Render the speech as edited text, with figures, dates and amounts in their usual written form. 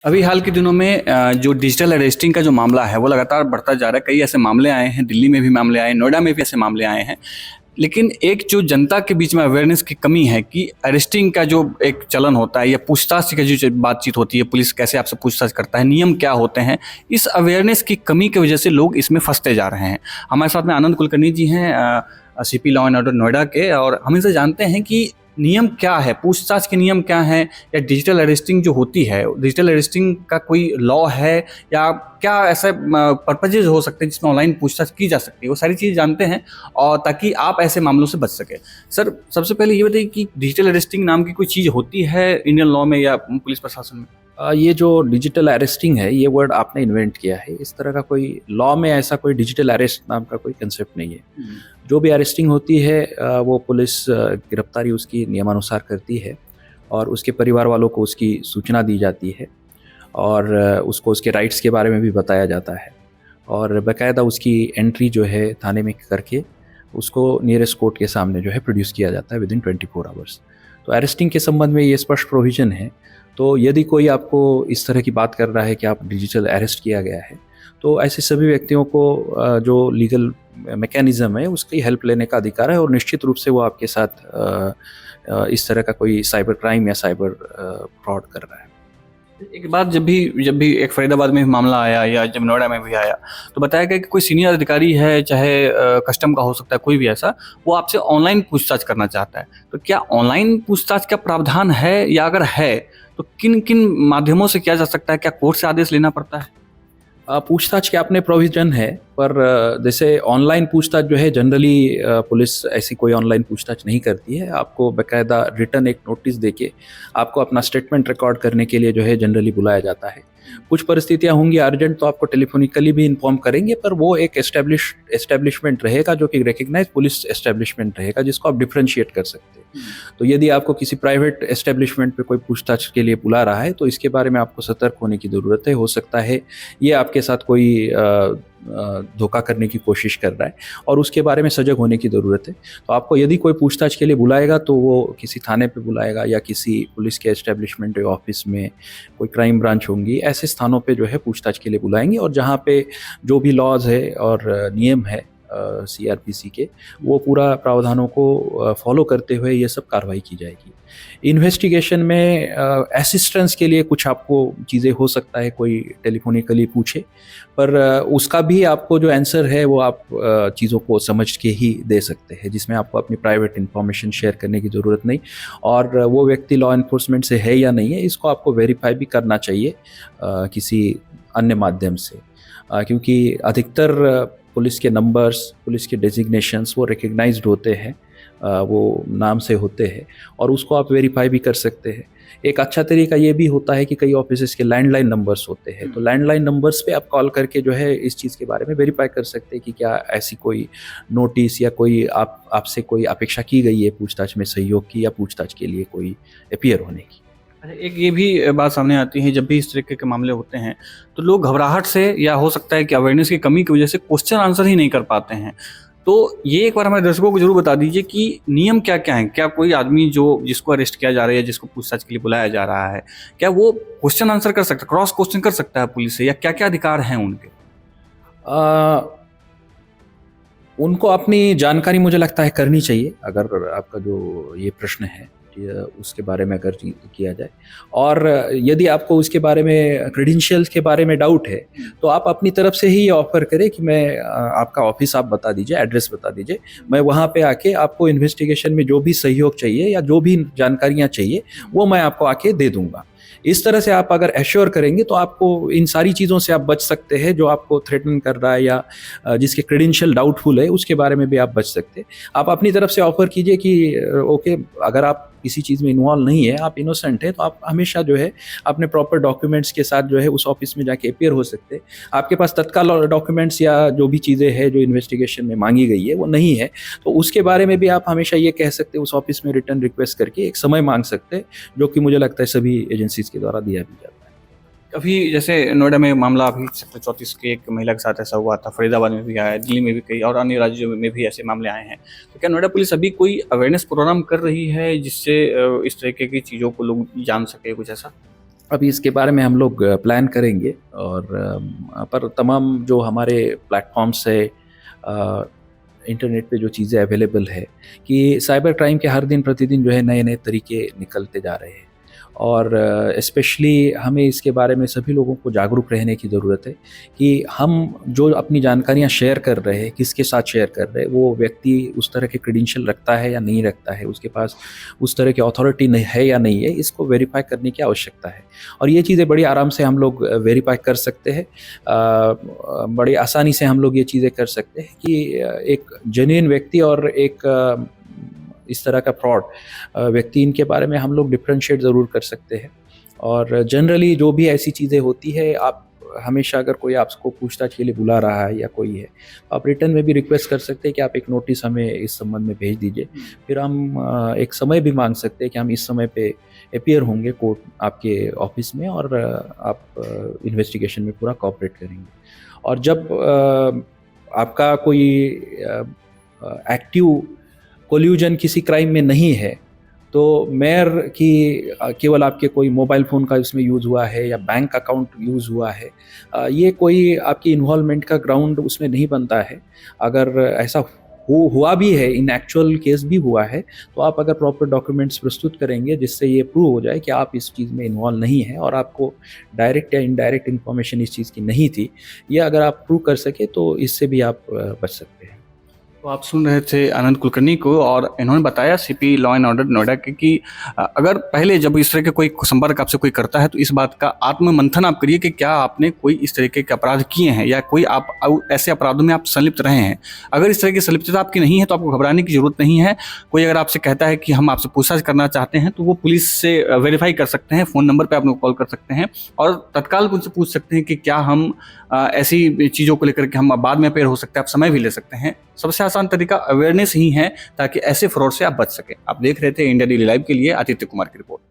अभी हाल के दिनों में जो डिजिटल अरेस्टिंग का जो मामला है वो लगातार बढ़ता जा रहा है। कई ऐसे मामले आए हैं, दिल्ली में भी मामले आए, नोएडा में भी ऐसे मामले आए हैं। लेकिन एक जो जनता के बीच में अवेयरनेस की कमी है कि अरेस्टिंग का जो एक चलन होता है या पूछताछ की जो बातचीत होती है, पुलिस कैसे आपसे पूछताछ करता है, नियम क्या होते हैं, इस अवेयरनेस की कमी की वजह से लोग इसमें फंसते जा रहे हैं। हमारे साथ में आनंद कुलकर्णी जी हैं, CP law and order Noida के, और हम इनसे जानते हैं कि नियम क्या है, पूछताछ के नियम क्या हैं, या डिजिटल अरेस्टिंग जो होती है, डिजिटल अरेस्टिंग का कोई लॉ है, या क्या ऐसे पर्पजेज हो सकते हैं जिसमें ऑनलाइन पूछताछ की जा सकती है, वो सारी चीज़ जानते हैं, और ताकि आप ऐसे मामलों से बच सके। सर, सबसे पहले ये बताइए कि डिजिटल अरेस्टिंग नाम की कोई चीज़ होती है इंडियन लॉ में या पुलिस प्रशासन में? ये जो डिजिटल अरेस्टिंग है, ये वर्ड आपने इन्वेंट किया है। इस तरह का कोई लॉ में ऐसा कोई डिजिटल अरेस्ट नाम का कोई कंसेप्ट नहीं है। जो भी अरेस्टिंग होती है वो पुलिस गिरफ्तारी उसकी नियमानुसार करती है और उसके परिवार वालों को उसकी सूचना दी जाती है और उसको उसके राइट्स के बारे में भी बताया जाता है और बाकायदा उसकी एंट्री जो है थाने में करके उसको नियरेस्ट कोर्ट के सामने जो है प्रोड्यूस किया जाता है विदिन 24 आवर्स। तो अरेस्टिंग के संबंध में ये स्पष्ट प्रोविज़न है। तो यदि कोई आपको इस तरह की बात कर रहा है कि आप डिजिटल अरेस्ट किया गया है, तो ऐसे सभी व्यक्तियों को जो लीगल मैकेनिज़्म है उसकी हेल्प लेने का अधिकार है और निश्चित रूप से वो आपके साथ इस तरह का कोई साइबर क्राइम या साइबर फ्रॉड कर रहा है। एक बात, जब भी एक फरीदाबाद में मामला आया या जब नोएडा में भी आया, तो बताया गया कि कोई सीनियर अधिकारी है, चाहे कस्टम का हो सकता है, कोई भी ऐसा, वो आपसे ऑनलाइन पूछताछ करना चाहता है। तो क्या ऑनलाइन पूछताछ का प्रावधान है, या अगर है तो किन किन माध्यमों से किया जा सकता है? क्या कोर्ट से आदेश लेना पड़ता है? पूछताछ के अपने प्रोविज़न है, पर जैसे ऑनलाइन पूछताछ जो है जनरली पुलिस ऐसी कोई ऑनलाइन पूछताछ नहीं करती है। आपको बाकायदा रिटन एक नोटिस देके आपको अपना स्टेटमेंट रिकॉर्ड करने के लिए जो है जनरली बुलाया जाता है। कुछ परिस्थितियाँ होंगी अर्जेंट तो आपको टेलीफोनिकली भी इन्फॉर्म करेंगे, पर वो एक एस्टेब्लिशमेंट रहेगा जो कि रिकग्नाइज पुलिस एस्टेब्लिशमेंट रहेगा जिसको आप डिफरेंशिएट कर सकते हैं। तो यदि आपको किसी प्राइवेट एस्टेब्लिशमेंट पे कोई पूछताछ के लिए बुला रहा है तो इसके बारे में आपको सतर्क होने की ज़रूरत है। हो सकता है ये आपके साथ कोई धोखा करने की कोशिश कर रहा है और उसके बारे में सजग होने की ज़रूरत है। तो आपको यदि कोई पूछताछ के लिए बुलाएगा तो वो किसी थाने पे बुलाएगा या किसी पुलिस के एस्टेब्लिशमेंट या ऑफिस में कोई क्राइम ब्रांच होंगी, ऐसे स्थानों पे जो है पूछताछ के लिए बुलाएंगे और जहाँ पे जो भी लॉज है और नियम है सीआरपीसी के, वो पूरा प्रावधानों को फॉलो करते हुए ये सब कार्रवाई की जाएगी। इन्वेस्टिगेशन में असिस्टेंस के लिए कुछ आपको चीज़ें हो सकता है कोई टेलीफोनिकली पूछे, पर उसका भी आपको जो आंसर है वो आप चीज़ों को समझ के ही दे सकते हैं, जिसमें आपको अपनी प्राइवेट इन्फॉर्मेशन शेयर करने की ज़रूरत नहीं और वो व्यक्ति लॉ इन्फोर्समेंट से है या नहीं है इसको आपको वेरीफाई भी करना चाहिए किसी अन्य माध्यम से, क्योंकि अधिकतर पुलिस के नंबर्स, पुलिस के डेजिग्नेशंस वो रिकग्नाइज्ड होते हैं, वो नाम से होते हैं और उसको आप वेरीफाई भी कर सकते हैं। एक अच्छा तरीका ये भी होता है कि कई ऑफिसेज़ के लैंडलाइन नंबर्स होते हैं, तो लैंडलाइन नंबर्स पे आप कॉल करके जो है इस चीज़ के बारे में वेरीफाई कर सकते हैं कि क्या ऐसी कोई नोटिस या कोई आपसे कोई अपेक्षा की गई है पूछताछ में सहयोग की या पूछताछ के लिए कोई अपीयर होने की। अच्छा, एक ये भी बात सामने आती है, जब भी इस तरीके के मामले होते हैं तो लोग घबराहट से, या हो सकता है कि अवेयरनेस की कमी की वजह से क्वेश्चन आंसर ही नहीं कर पाते हैं। तो ये एक बार हमारे दर्शकों को जरूर बता दीजिए कि नियम क्या क्या है। क्या कोई आदमी जिसको अरेस्ट किया जा रहा है या जिसको पूछताछ के लिए बुलाया जा रहा है, क्या वो क्वेश्चन आंसर कर सकता है, क्रॉस क्वेश्चन कर सकता है पुलिस से, या क्या क्या अधिकार हैं उनके? आ, उनको अपनी जानकारी मुझे लगता है करनी चाहिए, अगर आपका जो ये प्रश्न है उसके बारे में अगर किया जाए, और यदि आपको उसके बारे में क्रेडेंशियल्स के बारे में डाउट है तो आप अपनी तरफ से ही ये ऑफर करें कि मैं आपका ऑफिस आप बता दीजिए, एड्रेस बता दीजिए, मैं वहाँ पे आके आपको इन्वेस्टिगेशन में जो भी सहयोग चाहिए या जो भी जानकारियाँ चाहिए वो मैं आपको आके दे दूँगा। इस तरह से आप अगर एश्योर करेंगे तो आपको इन सारी चीज़ों से आप बच सकते हैं जो आपको थ्रेटन कर रहा है या जिसके क्रेडेंशियल डाउटफुल है उसके बारे में भी आप बच सकते हैं। आप अपनी तरफ से ऑफर कीजिए कि ओके, अगर आप किसी चीज़ में इन्वॉल्व नहीं है, आप इनोसेंट है, तो आप हमेशा जो है अपने प्रॉपर डॉक्यूमेंट्स के साथ जो है उस ऑफिस में जाके अपीयर हो सकते हैं। आपके पास तत्काल डॉक्यूमेंट्स या जो भी चीज़ें हैं जो इन्वेस्टिगेशन में मांगी गई है वो नहीं है, तो उसके बारे में भी आप हमेशा ये कह सकते हैं, उस ऑफिस में रिटर्न रिक्वेस्ट करके एक समय मांग सकते हैं, जो कि मुझे लगता है सभी एजेंसीज के द्वारा दिया भी जाता है। अभी जैसे नोएडा में मामला अभी सेक्टर 34 के एक महिला के साथ ऐसा हुआ था, फरीदाबाद में भी आया है, दिल्ली में भी कई और अन्य राज्यों में भी ऐसे मामले आए हैं। तो क्या नोएडा पुलिस अभी कोई अवेयरनेस प्रोग्राम कर रही है जिससे इस तरीके की चीज़ों को लोग जान सके, कुछ ऐसा? अभी इसके बारे में हम लोग प्लान करेंगे, और पर तमाम जो हमारे प्लेटफॉर्म्स है, इंटरनेट पे जो चीज़ें अवेलेबल है, कि साइबर क्राइम के हर दिन प्रतिदिन जो है नए नए तरीके निकलते जा रहे हैं, और स्पेशली हमें इसके बारे में सभी लोगों को जागरूक रहने की ज़रूरत है कि हम जो अपनी जानकारियाँ शेयर कर रहे हैं, किसके साथ शेयर कर रहे हैं, वो व्यक्ति उस तरह के क्रेडेंशियल रखता है या नहीं रखता है, उसके पास उस तरह की अथॉरिटी नहीं है या नहीं है, इसको वेरीफाई करने की आवश्यकता है। और ये चीज़ें बड़ी आराम से हम लोग वेरीफाई कर सकते हैं, बड़ी आसानी से हम लोग ये चीज़ें कर सकते हैं कि एक जेन्युइन व्यक्ति और एक इस तरह का फ्रॉड व्यक्ति, इनके बारे में हम लोग डिफ्रेंशिएट ज़रूर कर सकते हैं। और जनरली जो भी ऐसी चीज़ें होती है, आप हमेशा अगर कोई आपको पूछताछ के लिए बुला रहा है या कोई है, तो आप रिटर्न में भी रिक्वेस्ट कर सकते हैं कि आप एक नोटिस हमें इस संबंध में भेज दीजिए। फिर हम एक समय भी मांग सकते हैं कि हम इस समय पे अपीयर होंगे कोर्ट आपके ऑफिस में, और आप इन्वेस्टिगेशन में पूरा कोऑपरेट करेंगे। और जब आपका कोई एक्टिव कोल्यूजन किसी क्राइम में नहीं है, तो मेयर की केवल आपके कोई मोबाइल फ़ोन का इसमें यूज़ हुआ है या बैंक अकाउंट यूज़ हुआ है, ये कोई आपकी इन्वॉल्वमेंट का ग्राउंड उसमें नहीं बनता है। अगर ऐसा हुआ भी है, इन एक्चुअल केस भी हुआ है, तो आप अगर प्रॉपर डॉक्यूमेंट्स प्रस्तुत करेंगे जिससे ये प्रूव हो जाए कि आप इस चीज़ में इन्वॉल्व नहीं हैं और आपको डायरेक्ट या इनडायरेक्ट इन्फॉर्मेशन इस चीज़ की नहीं थी, ये अगर आप प्रूव कर सके तो इससे भी आप बच सकते हैं। तो आप सुन रहे थे आनंद कुलकर्णी को, और इन्होंने बताया CP law and order Noida के कि अगर पहले जब इस तरह के कोई संपर्क आपसे कोई करता है तो इस बात का आत्ममंथन आप करिए कि क्या आपने कोई इस तरीके के अपराध किए हैं या कोई आप ऐसे अपराधों में आप संलिप्त रहे हैं। अगर इस तरह की संलिप्तता आपकी नहीं है तो आपको घबराने की जरूरत नहीं है। कोई अगर आपसे कहता है कि हम आपसे पूछताछ करना चाहते हैं तो वो पुलिस से वेरीफाई कर सकते हैं, फ़ोन नंबर पर आप लोग कॉल कर सकते हैं और तत्काल उनसे पूछ सकते हैं कि क्या हम ऐसी चीज़ों को लेकर के हम बाद में अपेयर हो सकते हैं, आप समय भी ले सकते हैं। सबसे आसान तरीका अवेयरनेस ही है ताकि ऐसे फ्रॉड से आप बच सकें। आप देख रहे थे इंडिया डेली लाइव के लिए आदित्य कुमार की रिपोर्ट।